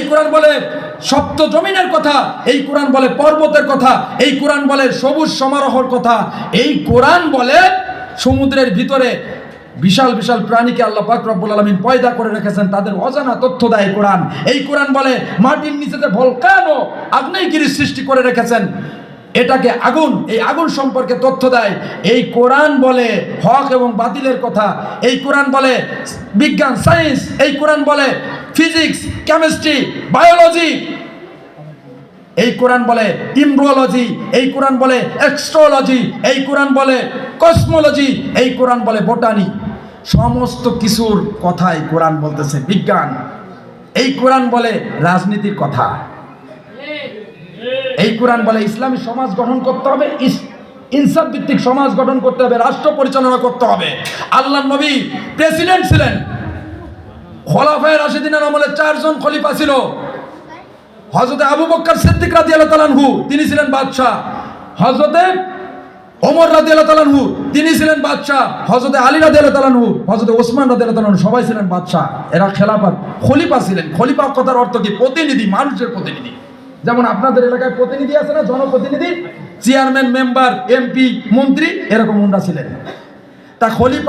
এই কোরআন বলে সপ্ত জমিনের কথা, এই কোরআন বলে পর্বতের কথা, এই কোরআন বলে সবুজ সমারোহর কথা, এই কোরআন বলে সমুদ্রের ভিতরে বিশাল বিশাল প্রাণীকে আল্লাহ পাক রব্বুল আলামিন পয়দা করে রেখেছেন, তাদের অজানা তথ্য দেয় কোরআন। এই কোরআন বলে মাটির নিচেতে ভলকানো আগ্নেয়গিরি সৃষ্টি করে রেখেছেন, এটাকে আগুন, এই আগুন সম্পর্কে তথ্য দেয়। এই কোরআন বলে হক এবং বাতিলের কথা, এই কোরআন বলে বিজ্ঞান সায়েন্স, এই কোরআন বলে ফিজিক্স কেমিস্ট্রি বায়োলজি, এই কোরআন বলে ইমব্রোলজি, এই কোরআন বলে অ্যাস্ট্রোলজি, এই কোরআন বলে কসমোলজি, এই কোরআন বলে বোটানি। সমস্ত কিছুর কথাই কোরআন বলতেছে বিজ্ঞান। এই কোরআন বলে রাজনীতির কথা, এই কোরআন বলে ইসলামী সমাজ গঠন করতে হবে, ইনসাফ ভিত্তিক সমাজ গঠন করতে হবে, রাষ্ট্র পরিচালনা করতে হবে। আল্লাহর নবী প্রেসিডেন্ট ছিলেন, খোলাফায়ে রাশিদিনের আমলে 4 জন খলিফা ছিল। হযরতে আবু বকর সিদ্দিক রাদিয়াল্লাহু তাআলা আনহু তিনি ছিলেন বাদশা, হযরতে ওমর রাদিয়াল্লাহু তাআলা আনহু তিনি ছিলেন বাদশা, হযরতে আলী রাদিয়াল্লাহু তাআলা আনহু, হযরতে ওসমান রাদিয়াল্লাহু তাআলা আনহু সবাই ছিলেন বাদশা। এরা খেলাফত খলিফা ছিলেন। খলিফা কথার অর্থ কি? প্রতিনিধি, মানুষের প্রতিনিধি। যেমন আপনাদের এলাকায় প্রতিনিধি আছে না, জনপ্রতিনিধি, চেয়ারম্যান, মেম্বার, এমপি, মন্ত্রী, এরকম ওনারা ছিলেন। তা খলিফা